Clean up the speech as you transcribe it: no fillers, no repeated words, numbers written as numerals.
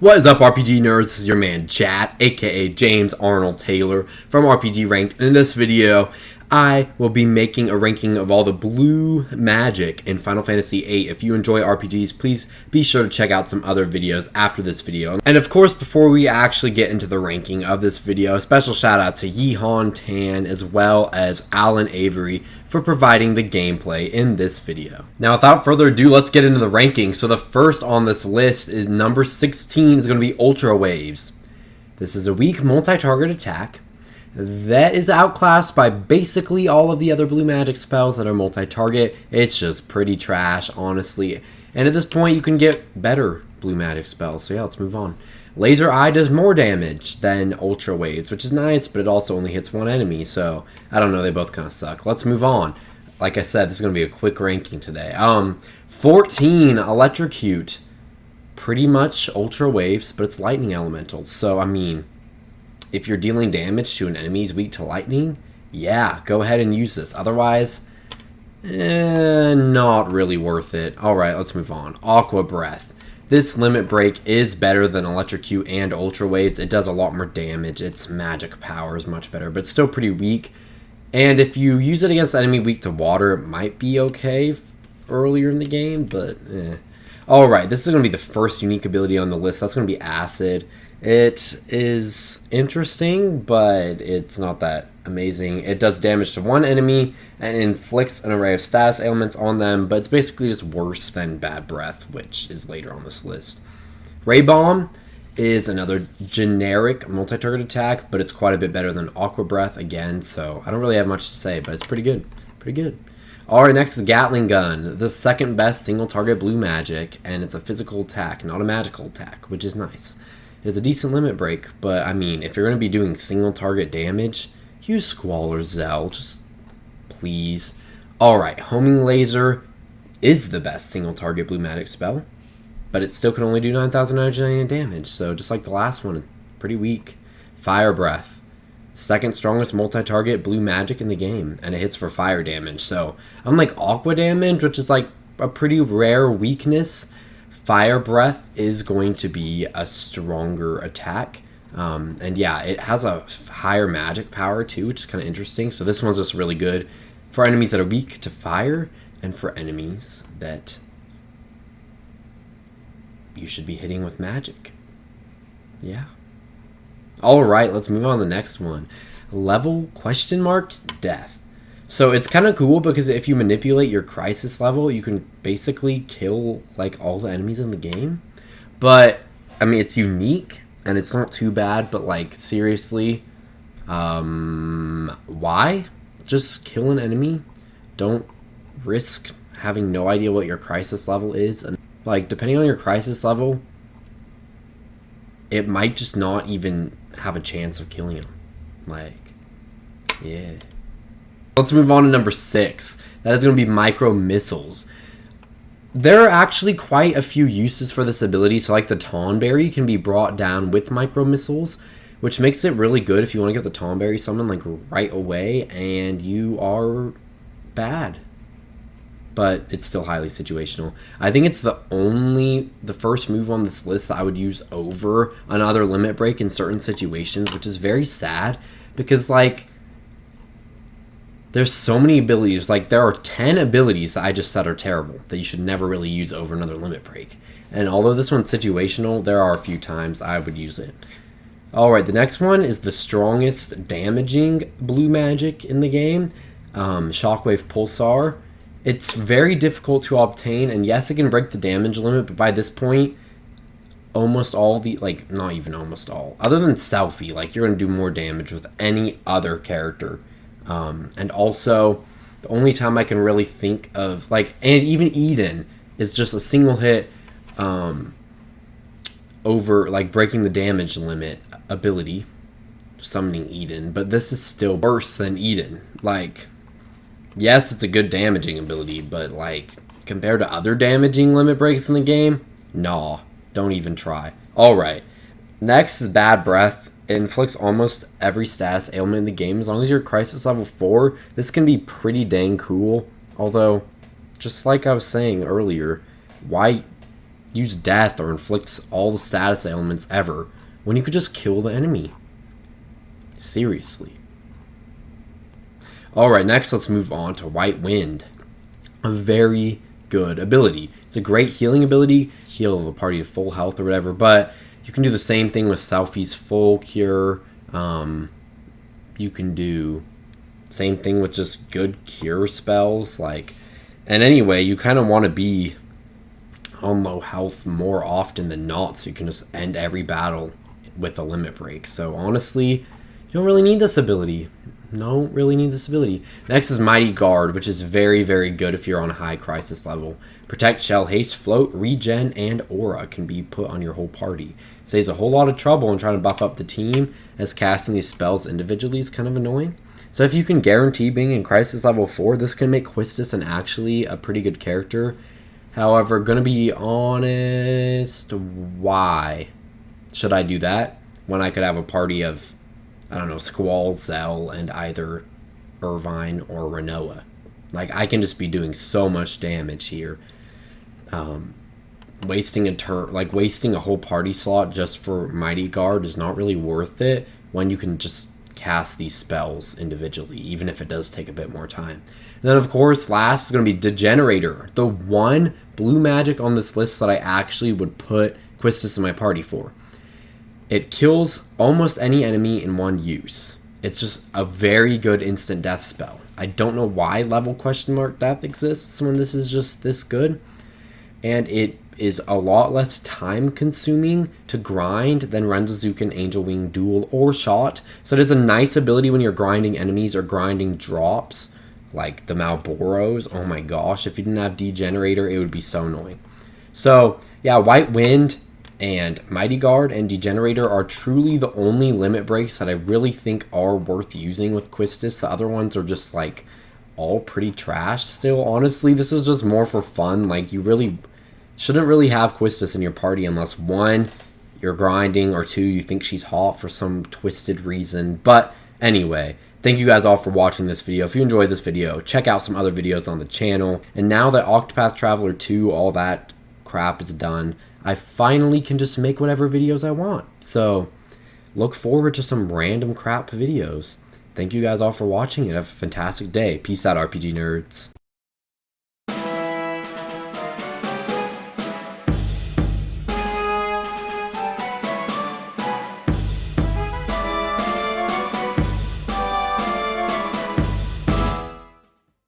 What is up, RPG nerds? This is your man Chad, aka James Arnold Taylor from RPG Ranked. And in this video, I will be making a ranking of all the blue magic in Final Fantasy VIII. If you enjoy RPGs, please be sure to check out some other videos after this video. And of course, before we actually get into the ranking of this video, a special shout out to Yehan Tan as well as Alan Avery for providing the gameplay in this video. Now, without further ado, let's get into the ranking. So the first on this list is number 16 is going to be Ultra Waves. This is a weak multi-target attack that is outclassed by basically all of the other blue magic spells that are multi-target. It's just pretty trash, honestly. And at this point, you can get better blue magic spells. So yeah, let's move on. Laser Eye does more damage than Ultra Waves, which is nice, but it also only hits one enemy. So I don't know, they both kind of suck. Let's move on. Like I said, this is going to be a quick ranking today. 14, Electrocute. Pretty much Ultra Waves, but it's lightning elemental. So, I mean, if you're dealing damage to an enemy's weak to lightning, yeah, go ahead and use this. Otherwise, not really worth it. Alright, let's move on. Aqua Breath. This limit break is better than Electrocute and Ultra Waves. It does a lot more damage. Its magic power is much better, but it's still pretty weak. And if you use it against an enemy weak to water, it might be okay earlier in the game, but Alright, this is going to be the first unique ability on the list. That's going to be Acid. It is interesting, but it's not that amazing. It does damage to one enemy and inflicts an array of status ailments on them, but it's basically just worse than Bad Breath, which is later on this list. Ray Bomb is another generic multi-target attack, but it's quite a bit better than Aqua Breath again, so I don't really have much to say, but it's pretty good. Pretty good. Alright, next is Gatling Gun, the second best single target blue magic, and it's a physical attack, not a magical attack, which is nice. It has a decent limit break, but I mean, if you're going to be doing single target damage, use Squalor Zell, just please. Alright, Homing Laser is the best single target blue magic spell, but it still can only do 9,999 damage, so just like the last one, pretty weak. Fire Breath. Second strongest multi-target blue magic in the game, and it hits for fire damage. So, unlike Aqua damage, which is like a pretty rare weakness, Fire Breath is going to be a stronger attack. And yeah, it has a higher magic power too, which is kind of interesting. So this one's just really good for enemies that are weak to fire, and for enemies that you should be hitting with magic. Yeah. Alright, let's move on to the next one. Level ? Death. So it's kind of cool because if you manipulate your crisis level, you can basically kill like all the enemies in the game. But, I mean, it's unique and it's not too bad, but like seriously, why? Just kill an enemy. Don't risk having no idea what your crisis level is. And like, depending on your crisis level, it might just not even have a chance of killing him. Like, yeah. Let's move on to number 6. That is going to be Micro Missiles. There are actually quite a few uses for this ability. So like the Tonberry can be brought down with Micro Missiles, which makes it really good if you want to get the Tonberry summoned like right away and you are bad. But it's still highly situational. I think it's the first move on this list that I would use over another limit break in certain situations, which is very sad because like there's so many abilities. Like there are 10 abilities that I just said are terrible that you should never really use over another limit break. And although this one's situational, there are a few times I would use it. Alright, the next one is the strongest damaging blue magic in the game, Shockwave Pulsar. It's very difficult to obtain, and yes, it can break the damage limit, but by this point, almost all the, like, not even almost all, other than Selphie, like, you're going to do more damage with any other character. And also, the only time I can really think of, like, and even Eden is just a single hit, over, like, breaking the damage limit ability, summoning Eden, but this is still worse than Eden, like, yes, it's a good damaging ability, but like compared to other damaging limit breaks in the game, nah, don't even try. Alright, next is Bad Breath. It inflicts almost every status ailment in the game. As long as you're crisis level 4, this can be pretty dang cool. Although, just like I was saying earlier, why use death or inflict all the status ailments ever when you could just kill the enemy. Seriously. Alright, next let's move on to White Wind. A very good ability. It's a great healing ability, heal the party to full health or whatever, but you can do the same thing with Selphie's full cure. You can do same thing with just good cure spells. And anyway, you kind of want to be on low health more often than not, so you can just end every battle with a limit break. So honestly, you don't really need this ability. Don't really need this ability. Next is Mighty Guard, which is very, very good if you're on a high crisis level. Protect, Shell, Haste, Float, Regen, and Aura can be put on your whole party. Saves a whole lot of trouble in trying to buff up the team, as casting these spells individually is kind of annoying. So if you can guarantee being in crisis level 4, this can make Quistis actually a pretty good character. However, gonna be honest, why should I do that when I could have a party of, I don't know, Squall, Zell, and either Irvine or Renoa? I can just be doing so much damage here. Wasting a turn, wasting a whole party slot just for Mighty Guard is not really worth it when you can just cast these spells individually, even if it does take a bit more time. And then, of course, last is going to be Degenerator, the one blue magic on this list that I actually would put Quistis in my party for. It kills almost any enemy in one use. It's just a very good instant death spell. I don't know why level ? Death exists when this is just this good. And it is a lot less time consuming to grind than Renzozuken, Angel Wing, Duel, or Shot. So it is a nice ability when you're grinding enemies or grinding drops, like the Malboros. Oh my gosh, if you didn't have Degenerator, it would be so annoying. So yeah, White Wind and Mighty Guard and Degenerator are truly the only limit breaks that I really think are worth using with Quistis. The other ones are just all pretty trash still. Honestly, this is just more for fun. You really shouldn't really have Quistis in your party unless 1, you're grinding, or 2, you think she's hot for some twisted reason. But anyway, thank you guys all for watching this video. If you enjoyed this video, check out some other videos on the channel. And now that Octopath Traveler 2, all that crap is done, I finally can just make whatever videos I want. So look forward to some random crap videos. Thank you guys all for watching and have a fantastic day. Peace out, RPG nerds.